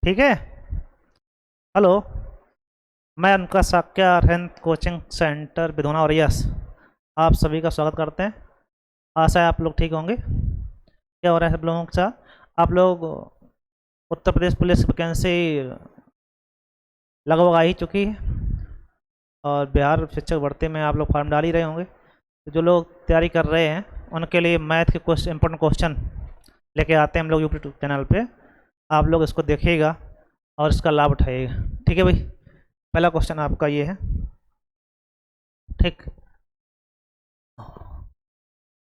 ठीक है। हेलो, मैं उनका Sakya health coaching centre Bidhuna और यस आप सभी का स्वागत करते हैं। आशा है आप लोग ठीक होंगे। क्या हो रहा है सब लोगों के साथ? आप लोग उत्तर प्रदेश पुलिस वैकेंसी लगभग आ ही चुकी है और बिहार शिक्षक भर्ती में आप लोग फॉर्म डाल ही रहे होंगे। तो जो लोग तैयारी कर रहे हैं उनके लिए मैथ के कुछ इंपॉर्टेंट क्वेश्चन लेके आते हैं हम लोग यूट्यूब चैनल पे। आप लोग इसको देखिएगा और इसका लाभ उठाइएगा। ठीक है भाई। पहला क्वेश्चन आपका ये है। ठीक,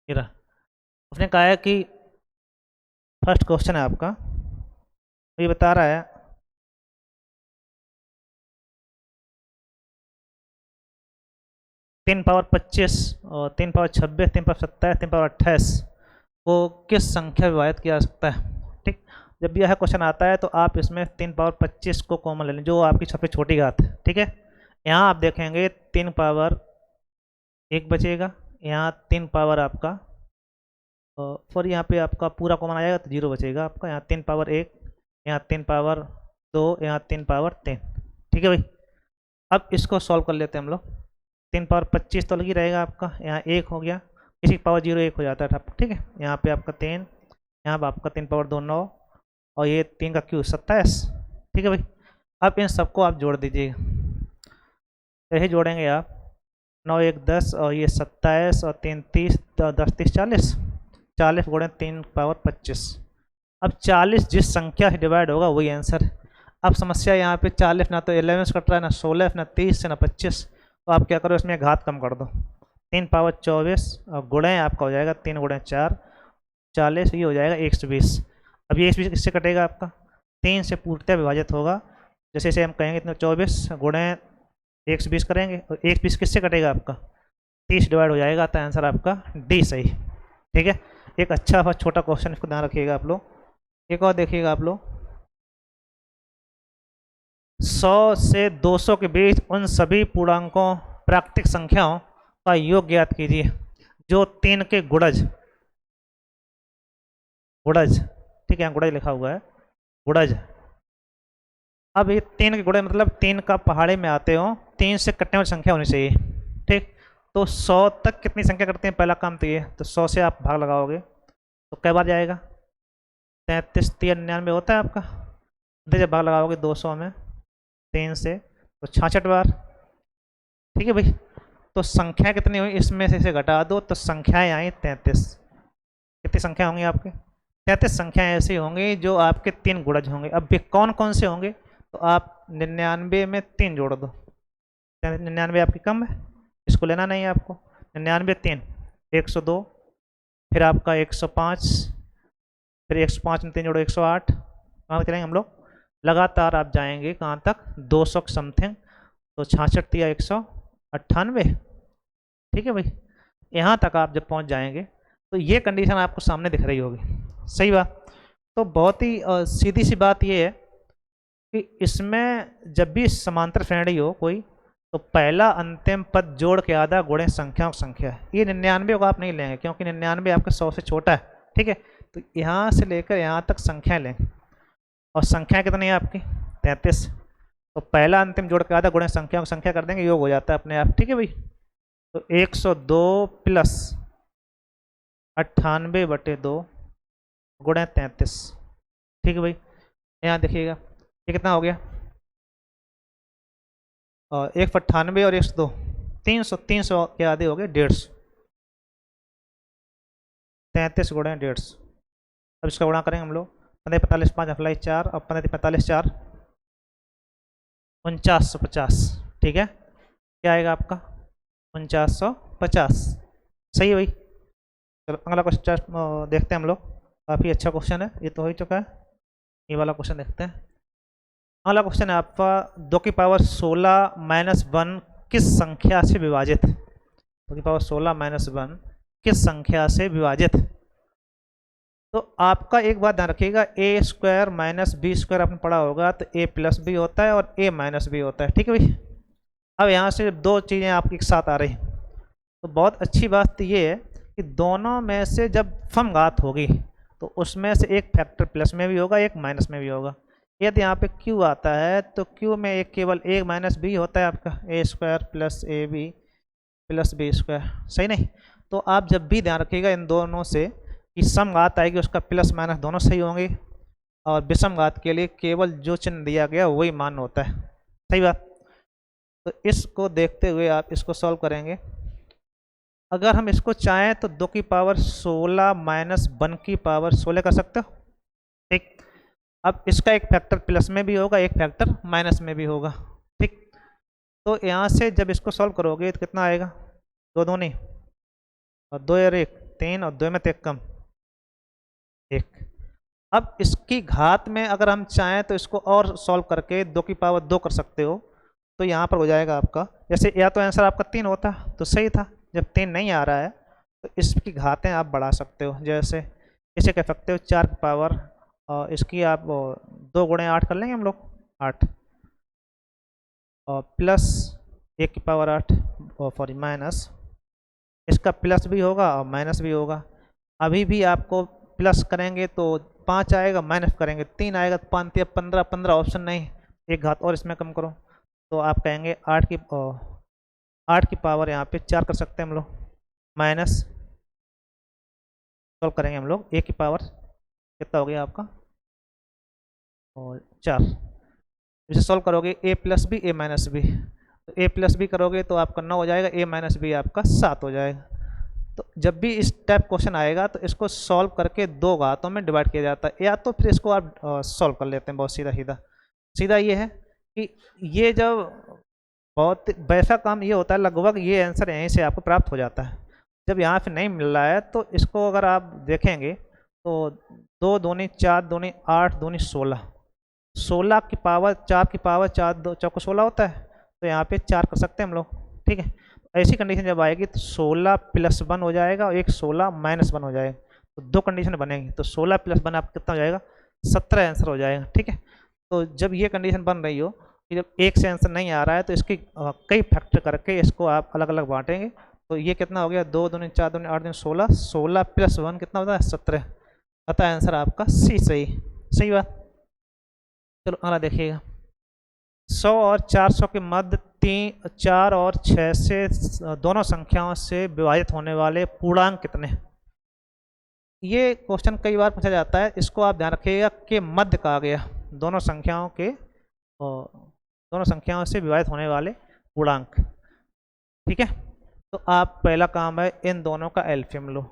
ये रहा। उसने कहा है कि फर्स्ट क्वेश्चन है आपका, ये बता रहा है 3 पावर 25 और 3 पावर 26, 3 पावर 27, 3 पावर 28 को किस संख्या विभाजित किया जा सकता है। ठीक, जब भी यह क्वेश्चन आता है तो आप इसमें 3 पावर 25 को कॉमन ले लें, जो आपकी सबसे छोटी घात है। ठीक है, यहाँ आप देखेंगे 3 पावर 1 बचेगा, यहाँ 3 पावर आपका फिर यहाँ पे आपका पूरा कॉमन आ जाएगा तो 0 बचेगा आपका। यहाँ 3 पावर 1, यहाँ 3 पावर 2, यहाँ 3 पावर 3। ठीक है भाई। अब इसको सॉल्व कर लेते हैं हम लोग। 3 पावर 25 तो लगी रहेगा आपका, यहाँ 1 हो गया, इसी पावर 0 1 हो जाता है। ठीक है, यहाँ पे आपका 3, यहाँ पे आपका 3 पावर 2 9 और ये 3 का क्यू 27। ठीक है भाई। अब इन सबको आप जोड़ दीजिएगा, यही जोड़ेंगे आप। 9 1 10 और ये 27 और 3 30, 10 30 40, 40 गुणे 3 पावर 25। अब 40 जिस संख्या से डिवाइड होगा वही आंसर है। अब समस्या यहाँ पे 40 ना तो 11 से कट रहा है, ना 16, ना 30 से, ना 25। तो आप क्या करो, इसमें घात कम कर दो। 3 पावर 24 और गुणे आपका हो जाएगा 3 गुणे 4 40, ये हो जाएगा 120। अब ये 120 किससे कटेगा आपका? 3 से पूर्णतः विभाजित होगा। जैसे जैसे हम कहेंगे इतना 24 गुणे 120 करेंगे और 120 किससे कटेगा आपका? 30 डिवाइड हो जाएगा। तो आंसर आपका डी सही। ठीक है, एक अच्छा और छोटा क्वेश्चन, इसको ध्यान रखिएगा आप लोग। एक और देखिएगा आप लोग, 100 से 200 के बीच उन सभी पूर्णांकों प्राकृतिक संख्याओं का योग ज्ञात कीजिए जो 3 के गुणज, ठीक है, गुणज लिखा हुआ है, गुणज। अब ये 3 के गुणज मतलब 3 का पहाड़े में आते हो, 3 से कटने वाली संख्या होनी चाहिए। ठीक, तो 100 तक कितनी संख्या करते हैं? पहला काम तो ये, तो 100 से आप भाग लगाओगे तो कई बार जाएगा? 33 99 होता है आपका। जब भाग लगाओगे 200 में 3 से तो 66 बार। ठीक है भाई। तो संख्या कितनी हुई, इसमें से घटा दो तो संख्याएं आई 33। कितनी संख्या होंगी आपके? 33 संख्याएं ऐसी होंगी जो आपके 3 गुणज होंगे। अब भी कौन कौन से होंगे? तो आप 99 में 3 जोड़ दो। 99 आपकी कम है, इसको लेना नहीं है आपको। 99 3 102, फिर आपका 105, फिर 105 में 3 जोड़ो 108। कहाँ चलेंगे हम लोग? लगातार आप जाएंगे कहाँ तक? 200 के समथिंग। तो 66 या 198। ठीक है भाई, यहाँ तक आप जब पहुँच जाएंगे तो ये कंडीशन आपको सामने दिख रही होगी। सही बात। तो बहुत ही सीधी सी बात ये है कि इसमें जब भी समांतर श्रेणी हो कोई, तो पहला अंतिम पद जोड़ के आधा गुणे संख्याओं की संख्या है। ये 99 को आप नहीं लेंगे क्योंकि 99 आपके 100 से छोटा है। ठीक है, तो यहाँ से लेकर यहाँ तक संख्या लेंगे और संख्या कितनी है आपकी? 33। तो पहला अंतिम जोड़ के आधा गुणे संख्याओं की संख्या कर देंगे, योग हो जाता है अपने आप। ठीक है भाई। तो 102 प्लस 98/2 गुणे 33। ठीक है भाई, यहाँ देखिएगा ये कितना हो गया? 198 और 102, 300, 300 के आधे हो गए 150। 33 गुणे 150। अब इसका गुणा करेंगे हम लोग। 15 45 5 अप्लाई 4 और 15 45 4 4950। ठीक है, क्या आएगा आपका? 4950। सही है भाई। चलो अगला क्वेश्चन देखते हैं हम लोग। काफ़ी अच्छा क्वेश्चन है, ये तो हो ही चुका है। ये वाला क्वेश्चन देखते हैं। अगला क्वेश्चन है आपका 2 की पावर 16 माइनस 1 किस संख्या से विभाजित? 2 की पावर 16 माइनस 1 किस संख्या से विभाजित? तो आपका एक बात ध्यान रखिएगा, ए स्क्वायर माइनस बी स्क्वायर आपने पढ़ा होगा, तो ए प्लस बी होता है और ए माइनस बी होता है। ठीक है भाई। अब यहाँ से दो चीज़ें आपकी एक साथ आ रही हैं, तो बहुत अच्छी बात तो ये है कि दोनों में से जब सम घात होगी तो उसमें से एक फैक्टर प्लस में भी होगा, एक माइनस में भी होगा। यदि यहाँ पे q आता है तो q में एक केवल a माइनस बी होता है आपका, A square plus A B plus B square, सही नहीं। तो आप जब भी ध्यान रखिएगा इन दोनों से कि सम घात आएगी उसका प्लस माइनस दोनों सही होंगे, और विषम घात के लिए केवल जो चिन्ह दिया गया वही मान होता है, सही बात। तो इसको देखते हुए आप इसको सॉल्व करेंगे। अगर हम इसको चाहें तो 2 की पावर 16 माइनस 1 की पावर 16 कर सकते हो, ठीक। अब इसका एक फैक्टर प्लस में भी होगा, एक फैक्टर माइनस में भी होगा, ठीक। तो यहाँ से जब इसको सॉल्व करोगे तो कितना आएगा, 2 दूनी और 2 और 1 3 और 2 में 1 कम 1। अब इसकी घात में अगर हम चाहें तो इसको और सॉल्व करके 2 की पावर 2 कर सकते हो। तो यहाँ पर हो जाएगा आपका, जैसे या तो आंसर आपका 3 होता तो सही था, जब 3 नहीं आ रहा है तो इसकी घातें आप बढ़ा सकते हो। जैसे इसे कह सकते हो 4 की पावर, और इसकी आप 2 गुणे 8 कर लेंगे हम लोग 8, और प्लस 1 की पावर 8 और सॉरी माइनस, इसका प्लस भी होगा और माइनस भी होगा। अभी भी आपको प्लस करेंगे तो 5 आएगा, माइनस करेंगे 3 आएगा, तो 5 या 15 15 ऑप्शन नहीं, एक घात और इसमें कम करो तो आप कहेंगे 8 की पावर यहाँ पे 4 कर सकते हैं हम लोग, माइनस सॉल्व करेंगे हम लोग 1 की पावर कितना हो गया आपका और 4। इसे सॉल्व करोगे a plus B A minus B, तो a प्लस बी करोगे तो आपका 9 हो जाएगा, a माइनस बी आपका 7 हो जाएगा। तो जब भी इस टाइप क्वेश्चन आएगा तो इसको सॉल्व करके 2 घातों में डिवाइड किया जाता है, या तो फिर इसको आप सॉल्व कर लेते हैं बहुत सीधा सीधा। सीधा ये है कि ये जब बहुत वैसा काम ये होता है, लगभग ये आंसर यहीं से आपको प्राप्त हो जाता है। जब यहाँ पे नहीं मिल रहा है तो इसको अगर आप देखेंगे तो 2 दूनी 4 दूनी 8 दूनी 16, 16 की पावर 4 की पावर 4 2 चौको 16 होता है, तो यहाँ पे 4 कर सकते हैं हम लोग, ठीक है। ऐसी कंडीशन जब आएगी तो 16 प्लस 1 हो जाएगा और एक 16 माइनस 1 हो जाएगा, तो 2 कंडीशन बनेगी, तो 16 प्लस 1 आपका कितना हो जाएगा 17 आंसर हो जाएगा, ठीक है। तो जब ये कंडीशन बन रही हो कि जब एक से आंसर नहीं आ रहा है तो इसकी कई फैक्टर करके इसको आप अलग अलग बांटेंगे, तो ये कितना हो गया 2 दूनी 4 दूनी 8 दूनी 16, 16 प्लस 1 कितना होता है 17, अतः आंसर आपका सी सही, सही बात। चलो अगला देखिएगा, 100 और 400 के मध्य 3 4 और 6 से दोनों संख्याओं से विभाजित होने वाले पूर्णांक कितने। ये क्वेश्चन कई बार पूछा जाता है, इसको आप ध्यान रखिएगा कि मध्य कहा गया, दोनों संख्याओं से विभाजित होने वाले पूर्णांक, ठीक है। तो आप पहला काम है इन दोनों का एलसीएम लो,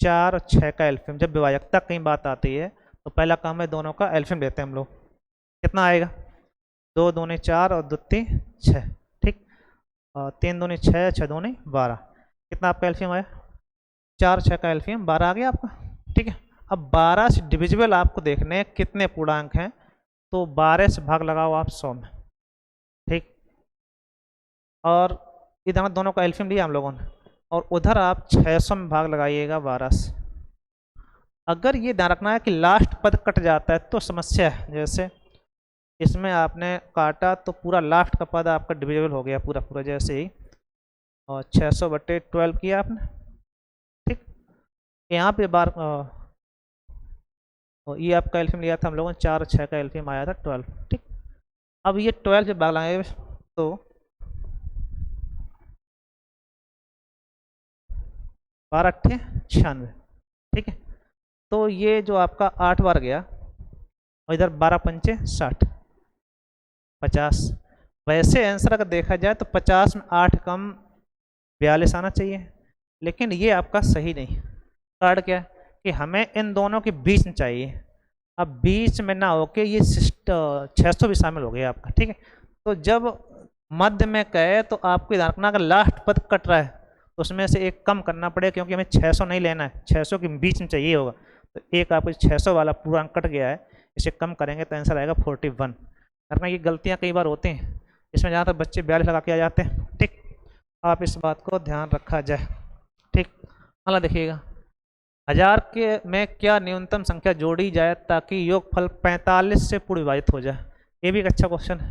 4 और 6 का एलसीएम। जब विभाजकता कई बात आती है तो पहला काम है दोनों का एलसीएम लेते हैं हम लोग, कितना आएगा 2 दूनी 4 और 2 3 6, ठीक, और 3 दूनी 6 6 दूनी 12, कितना आपका एलसीएम आया 4 6 का एलसीएम 12 आ गया आपका, ठीक है। अब 12 से डिविजिबल आपको देखने कितने पूर्णांक हैं, तो 12 से भाग लगाओ आप 100 में, ठीक, और इधर दोनों का एलसीएम लिया हम लोगों ने, और उधर आप 600 में भाग लगाइएगा 12 से। अगर ये ध्यान रखना है कि लास्ट पद कट जाता है तो समस्या है, जैसे इसमें आपने काटा तो पूरा लास्ट का पद आपका डिविजिबल हो गया पूरा पूरा, जैसे ही और 600/12 किया आपने, ठीक। यहाँ पे बार और ये आपका एलसीएम लिया था हम लोगों ने 4 और 6 का एलसीएम आया था 12, ठीक। अब ये 12 से भाग लगाएंगे तो 12 8 96, ठीक है। तो ये जो आपका 8 बार गया और इधर 12 पंचे 60 50, वैसे आंसर अगर देखा जाए तो 50 में 8 कम 42 आना चाहिए, लेकिन ये आपका सही नहीं। कारण क्या है कि हमें इन दोनों के बीच में चाहिए, अब बीच में ना होके ये 600 भी शामिल हो गया आपका, ठीक है। तो जब मध्य में कहे तो आपको ध्यान रखना अगर लास्ट पद कट रहा है तो उसमें से एक कम करना पड़ेगा, क्योंकि हमें 600 नहीं लेना है, 600 के बीच में चाहिए होगा, तो एक आपको 600 वाला पूर्णांक कट गया है, इसे कम करेंगे तो आंसर आएगा 41। करना ये गलतियाँ कई बार होती हैं, इसमें जहाँ तक बच्चे 42 लगा के आ जाते हैं, ठीक। आप इस बात को ध्यान रखा जाए, ठीक। अगला देखिएगा, 1000 के में क्या न्यूनतम संख्या जोड़ी जाए ताकि योगफल 45 से पूर्ण विभाजित हो जाए। ये भी एक अच्छा क्वेश्चन है,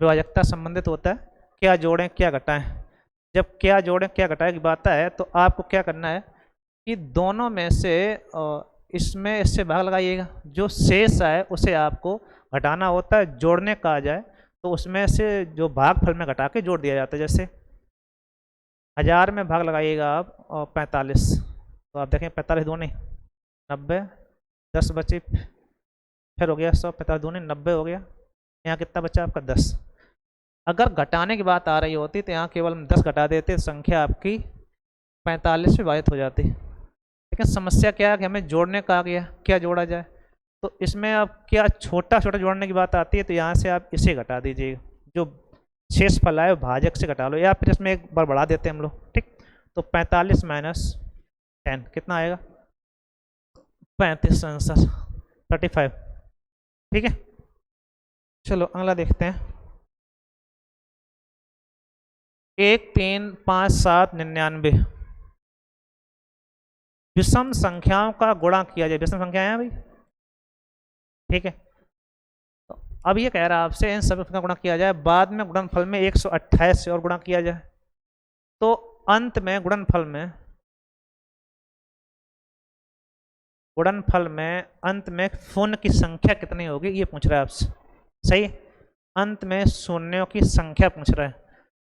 विभाजकता संबंधित होता है, क्या जोड़ें क्या घटाएं। जब क्या जोड़ें क्या घटाएं की बात है तो आपको क्या करना है कि दोनों में से इसमें इससे भाग लगाइएगा, जो शेष आए उसे आपको घटाना होता है, जोड़ने का आ जाए तो उसमें से जो भागफल में घटा के जोड़ दिया जाता है। जैसे 1000 में भाग लगाइएगा आप और 45, तो आप देखें 45 दूनी 90, 10 बचे, फिर हो गया 100, 45 दूनी 90 हो गया। यहाँ कितना बचा आपका 10। अगर घटाने की बात आ रही होती तो यहाँ केवल हम 10 घटा देते, संख्या आपकी 45 में विभाजित हो जाती। लेकिन समस्या क्या है कि हमें जोड़ने का आ गया, क्या जोड़ा जाए, तो इसमें अब क्या छोटा छोटा जोड़ने की बात आती है, तो यहाँ से आप इसे घटा दीजिएगा, जो शेष फल आए भाजक से घटा लो, या फिर इसमें एक बार बढ़ा देते हैं हम लोग। ठीक, तो 45 माइनस 10 कितना आएगा, 35 आंसर 35। ठीक है, चलो अगला देखते हैं। 1 3 5 7 99 विषम संख्याओं का गुणा किया जाए। विषम संख्या है भाई, ठीक है। तो अब ये कह रहा है आपसे इन सभी का गुणा किया जाए, बाद में गुणनफल में 128 से और गुणा किया जाए, तो अंत में गुणनफल में अंत में शून्य की संख्या कितनी होगी, ये पूछ रहा है आपसे। सही, अंत में शून्यों की संख्या पूछ रहा है।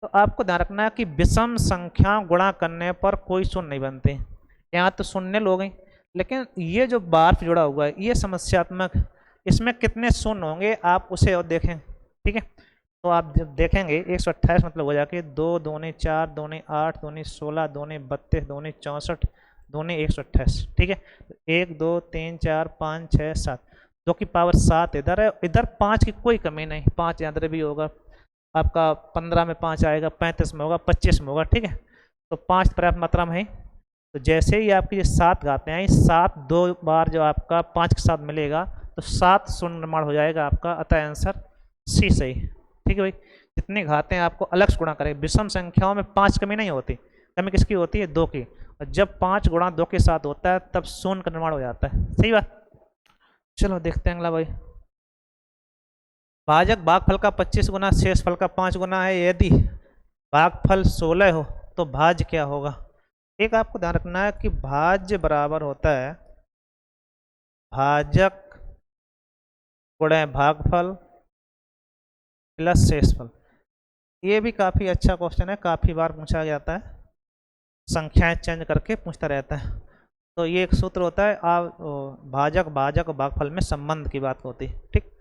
तो आपको ध्यान रखना है कि विषम संख्या गुणा करने पर कोई शून्य नहीं बनते। यहाँ तो शून्य हो गई, लेकिन ये जो बार जुड़ा हुआ है ये समस्यात्मक, इसमें कितने शून्य होंगे आप उसे और देखें। ठीक है, तो आप जब देखेंगे 128 मतलब हो जाके 2 दूनी 4 दूनी 8 दूनी 16 दूनी 32 दूनी 64 दूनी 128। ठीक है, 1 2 3 4 5 6 7, 2 की पावर 7 इधर है, इधर 5 की कोई कमी नहीं, 5 इधर भी होगा आपका, 15 में 5 आएगा, 35 में होगा, 25 में होगा। ठीक है, तो 5 पर्याप्त मात्रा में है। तो जैसे ही आपकी ये 7 घातें आई, 7 दो बार जो आपका 5 के साथ मिलेगा तो 7 शून्य निर्माण हो जाएगा आपका, अतः आंसर सी सही। ठीक है भाई, जितनी घातें आपको अलग से गुणा करें, विषम संख्याओं में 5 कमी नहीं होती, कमी किसकी होती है, 2 की, और जब 5 गुणा 2 के साथ होता है तब शून्य का निर्माण हो जाता है। सही बात, चलो देखते हैं अगला भाई। भाजक भागफल का 25 गुना शेष फल का 5 गुना है, यदि भागफल 16 हो तो भाज्य क्या होगा। एक आपको ध्यान रखना है कि भाज्य बराबर होता है भाजक गुणे भागफल प्लस शेषफल। ये भी काफ़ी अच्छा क्वेश्चन है, काफ़ी बार पूछा जाता है, संख्याएं चेंज करके पूछता रहता है। तो ये एक सूत्र होता है, आप भाजक भाजक भागफल में संबंध की बात होती है। ठीक,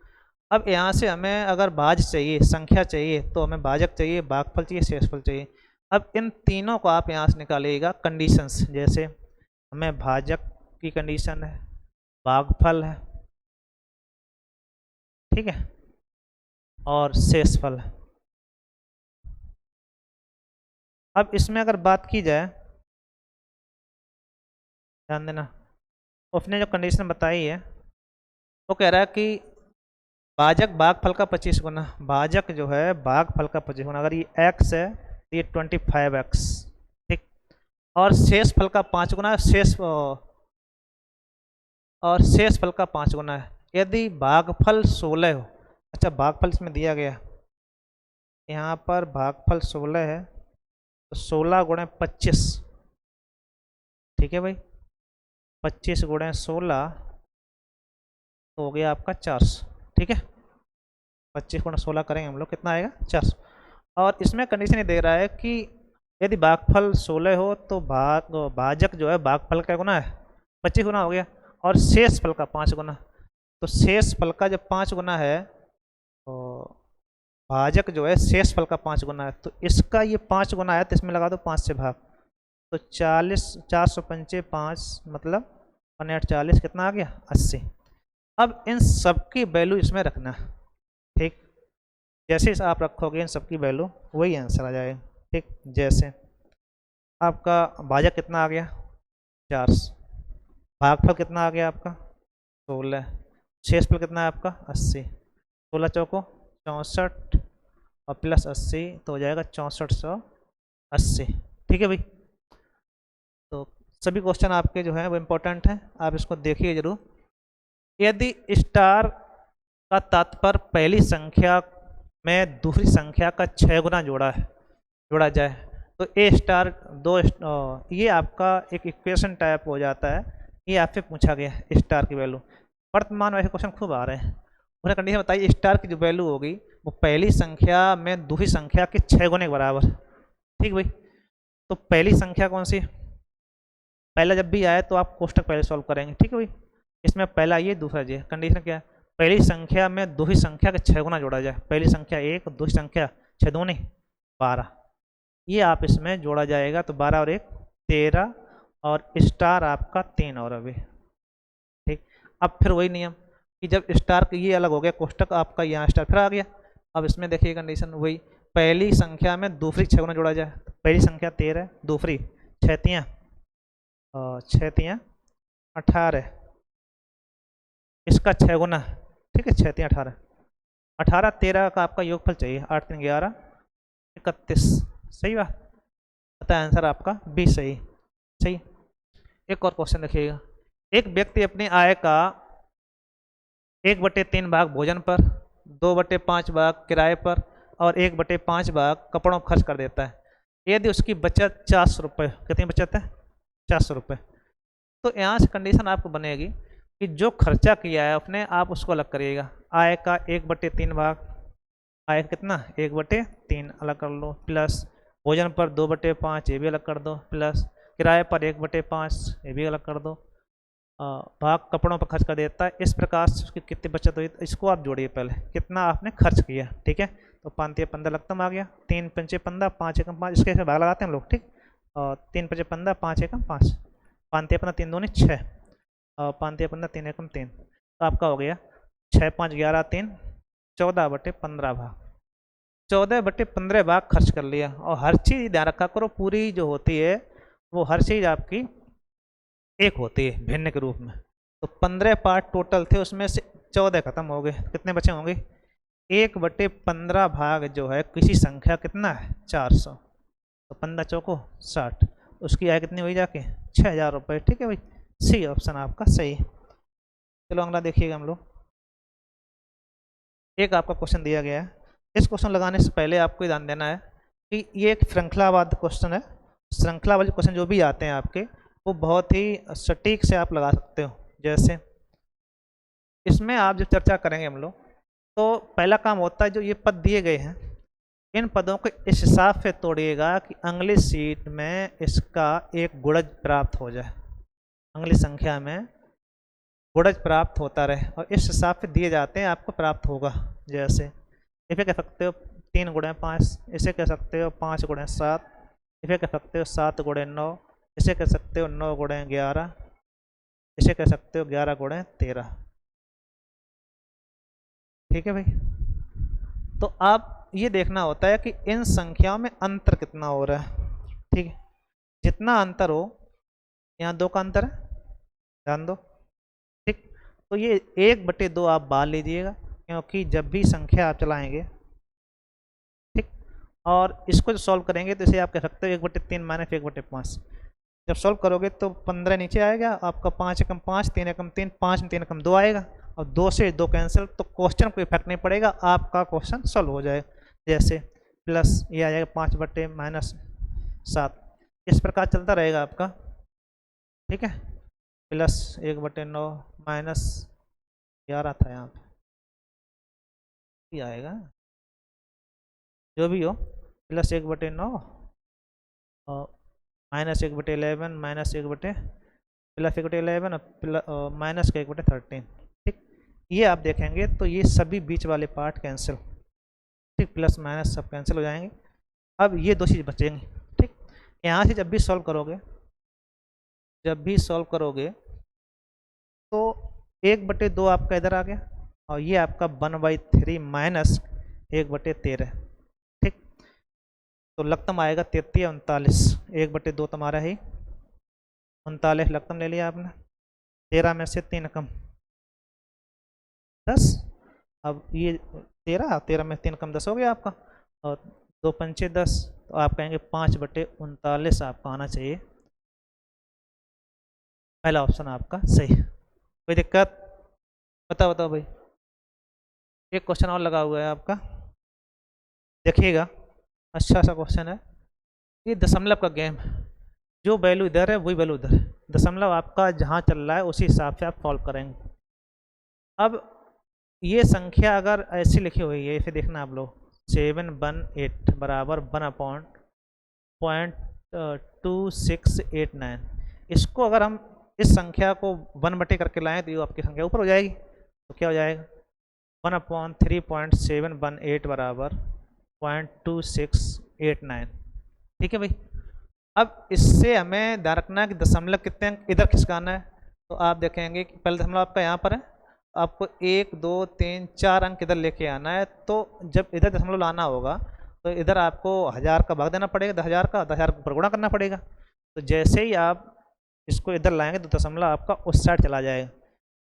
अब यहाँ से हमें अगर भाज्य चाहिए, संख्या चाहिए, तो हमें भाजक चाहिए, भागफल चाहिए, शेषफल चाहिए। अब इन तीनों को आप यहाँ से निकालिएगा कंडीशंस, जैसे हमें भाजक की कंडीशन है, भागफल है, ठीक है, और शेषफल है। अब इसमें अगर बात की जाए, ध्यान देना, उसने जो कंडीशन बताई है वो कह रहा है कि भाजक भागफल का 25 गुना, भाजक जो है भागफल का 25 गुना, अगर ये x है तो ये 25x। ठीक, और शेष फल का 5 गुना, और शेष फल का 5 गुना है, यदि भागफल 16 हो। अच्छा, भागफल इसमें दिया गया, यहाँ पर भागफल 16 है, तो 16 गुणे 25, ठीक है भाई, 25 गुणे 16 तो हो गया आपका 400। ठीक है, 25 गुणा 16 करेंगे हम लोग, कितना आएगा 400। और इसमें कंडीशन ये दे रहा है कि यदि भागफल 16 हो तो भाजक जो है भागफल का गुना है, 25 गुना हो गया, और शेष फल का 5 गुना, तो शेष फल का जब 5 गुना है तो भाजक जो है शेष फल का 5 गुना है, तो इसका ये 5 गुना है, तो इसमें लगा दो 5 से भाग, तो 40, 405 5 मतलब 140, कितना आ गया 80। अब इन सब की वैल्यू इसमें रखना, ठीक, जैसे आप रखोगे इन सब की वैल्यू वही आंसर आ जाएगा। ठीक, जैसे आपका भाजक कितना आ गया 400, भागफल कितना आ गया आपका 16, शेषफल कितना है आपका 80, 16 चौको 64 और प्लस 80 तो हो जाएगा 6480। ठीक है भाई, तो सभी क्वेश्चन आपके जो है वो इम्पोर्टेंट हैं, आप इसको देखिए जरूर। यदि स्टार का तात्पर्य पहली संख्या में दूसरी संख्या का 6 गुना जोड़ा जाए तो ए स्टार ये आपका एक इक्वेशन टाइप हो जाता है, ये आपसे पूछा गया है स्टार की वैल्यू। वर्तमान में ऐसे क्वेश्चन खूब आ रहे हैं, उन्हें कंडीशन बताइए स्टार की जो वैल्यू होगी वो पहली संख्या में दूसरी संख्या के 6 गुने के बराबर। ठीक भाई, तो पहली संख्या कौन सी? पहला जब भी आए तो आप कोष्टक पहले सॉल्व करेंगे। ठीक है भाई, इसमें पहला ये दूसरा ये। कंडीशन क्या है? पहली संख्या में दूसरी संख्या के 6 गुना जोड़ा जाए। पहली संख्या 1, दूसरी संख्या 6 दूनी 12, ये आप इसमें जोड़ा जाएगा तो 12 और 1 13 और स्टार आपका 3 और अभी। ठीक, अब फिर वही नियम कि जब स्टार का ये अलग हो गया कोष्टक आपका, यहाँ स्टार फिर आ गया। अब इसमें देखिए कंडीशन वही, पहली संख्या में दूसरी 6 गुना जोड़ा जाए। पहली संख्या 13, दूसरी 6 तियाँ 18, इसका 6 गुना। ठीक है, 6 तियाँ 18, 18 13 का आपका योगफल चाहिए। 8 3 11 31, सही बात, अतः आंसर आपका बी सही। सही। एक और क्वेश्चन देखिएगा, एक व्यक्ति अपनी आय का 1/3 भाग भोजन पर, 2/5 भाग किराए पर और 1/5 भाग कपड़ों पर खर्च कर देता है। यदि उसकी बचत 400 रुपये, कितनी बचत है? 400 रुपये। तो यहाँ से कंडीशन आपको बनेगी कि जो खर्चा किया है अपने आप उसको अलग करिएगा। आय का 1/3 भाग, आय कितना? 1/3 अलग कर लो, प्लस भोजन पर 2/5 ये भी अलग कर दो, प्लस किराए पर 1/5 ये भी अलग कर दो, भाग कपड़ों पर खर्च कर देता है। इस प्रकार से उसकी कितनी बचत हुई तो इसको आप जोड़िए पहले, कितना आपने खर्च किया। ठीक है, तो 5 15 लगतम आ गया, 3 पंचे 15, 5 एकम 5, इसके भाग लगाते हैं हम लोग। ठीक, और 3 पंचे 15, 5 एकम 5, 5 15 3 दूनी 6 और 5 15 3 एकम 3, तो आपका हो गया 6 5 11 3 14/15 भाग। 14/15 भाग खर्च कर लिया। और हर चीज़ ध्यान रखा करो, पूरी जो होती है वो हर चीज़ आपकी एक होती है भिन्न के रूप में। तो 15 पार्ट टोटल थे, उसमें से 14 खत्म हो गए, कितने बचे होंगे? 1/15 भाग जो है किसी संख्या कितना है? 400, तो 15 चौको 60, उसकी आय कितनी हुई जाके? 6000 रुपये। ठीक है भाई, सी ऑप्शन आपका सही। चलो अगला देखिएगा हम लोग। एक आपका क्वेश्चन दिया गया है, इस क्वेश्चन लगाने से पहले आपको ध्यान देना है कि ये एक श्रृंखलावाद क्वेश्चन है। श्रृंखलावादी क्वेश्चन जो भी आते हैं आपके वो बहुत ही सटीक से आप लगा सकते हो। जैसे इसमें आप जो चर्चा करेंगे हम लोग, तो पहला काम होता है जो ये पद दिए गए हैं इन पदों को इस हिसाब से तोड़िएगा कि अगली सीट में इसका एक गुणज प्राप्त हो जाए, अगली संख्या में गुणज प्राप्त होता रहे, और इस हिसाब से दिए जाते हैं आपको प्राप्त होगा। जैसे इसे कह सकते हो 3 × 5, इसे कह सकते हो 5 × 7, इसे कह सकते हो 7 × 9, इसे कह सकते हो 9 × 11, इसे कह सकते हो 11 × 13। ठीक है भाई, तो आप ये देखना होता है कि इन संख्याओं में अंतर कितना हो रहा है। ठीक है, जितना अंतर हो, यहाँ 2 का अंतर है, ध्यान दो। ठीक, तो ये 1/2 आप बाहर लीजिएगा, क्योंकि जब भी संख्या आप चलाएंगे, ठीक, और इसको जो सॉल्व करेंगे तो इसे आप कह सकते हो 1/3 - 1/5। जब सॉल्व करोगे तो 15 नीचे आएगा आपका, 5 एकम 5, 3 एकम 3, 5 में 3 एकम 2 आएगा, और 2 से 2 कैंसिल, तो क्वेश्चन को इफेक्ट नहीं पड़ेगा, आपका क्वेश्चन सॉल्व हो जाएगा। जैसे प्लस ये आ जाएगा 5/- 7, इस प्रकार चलता रहेगा आपका। ठीक है, प्लस 1/9 -11 था यहाँ पे आएगा, जो भी हो, प्लस 1/9 और -1/11 प्लस 1/11 और माइनस का 1/13। ठीक, ये आप देखेंगे तो ये सभी बीच वाले पार्ट कैंसिल, ठीक, प्लस माइनस सब कैंसिल हो जाएंगे। अब ये 2 चीज़ बचेंगी। ठीक, यहाँ से जब भी सॉल्व करोगे तो 1/2 आपका इधर आ गया, और ये आपका 1/3 माइनस 1/13। ठीक, तो लघुत्तम आएगा 33 या 39, 1/2 तुम्हारा ही 39 लघुत्तम ले लिया आपने, 13 में से 3 कम 10, अब ये 13 में 3 कम 10 हो गया आपका, और 2 पंचे 10, तो आप कहेंगे 5/39 आपका आना चाहिए, पहला ऑप्शन आपका सही। कोई दिक्कत? बताओ भाई। एक क्वेश्चन और लगा हुआ है आपका, देखिएगा, अच्छा सा क्वेश्चन है। ये दशमलव का गेम, जो वैल्यू इधर है वही वैल्यू उधर है, दशमलव आपका जहाँ चल रहा है उसी हिसाब से आप सॉल्व करेंगे। अब ये संख्या अगर ऐसी लिखी हुई है, इसे देखना आप लोग, 718 बराबर 1/.2689। इसको अगर हम इस संख्या को 1 करके लाएं तो ये आपकी संख्या ऊपर हो जाएगी। तो क्या हो जाएगा, 1/3.718 बराबर 0.2689। ठीक है भाई। अब इससे हमें ध्यान रखना है कि दशमलव कितने अंक इधर खिसकाना है। तो आप देखेंगे कि पहले दशमलव आपका यहाँ पर है, आपको 1 2 3 4 अंक इधर लेके आना है। तो जब इधर दशमलव लाना होगा तो इधर आपको 1000 का भाग देना पड़ेगा, 10,000 का, 10,000 पर गुणा करना पड़ेगा। तो जैसे ही आप इसको इधर लाएंगे तो दशमलव आपका उस साइड चला जाएगा।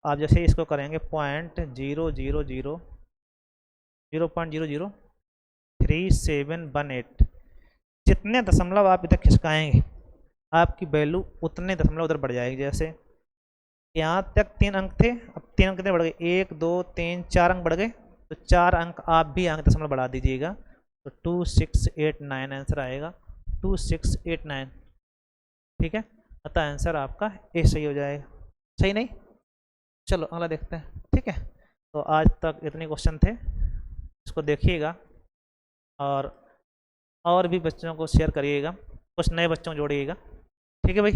आप जैसे ही इसको करेंगे 0.0003718, जितने दशमलव आप इधर खिसकाएंगे आपकी वैल्यू उतने दशमलव उधर बढ़ जाएगी। जैसे यहाँ तक 3 अंक थे, अब 3 अंक कितने बढ़ गए, 1 2 3 4 अंक बढ़ गए। तो 4 अंक आप भी यहाँ दशमलव बढ़ा दीजिएगा, तो 2689 आंसर आएगा, 2689। ठीक है, अतः आंसर आपका ए सही हो जाएगा। सही नहीं? चलो अगला देखते हैं। ठीक है, तो आज तक इतने क्वेश्चन थे, इसको देखिएगा और भी बच्चों को शेयर करिएगा, कुछ नए बच्चों को जोड़िएगा। ठीक है भाई।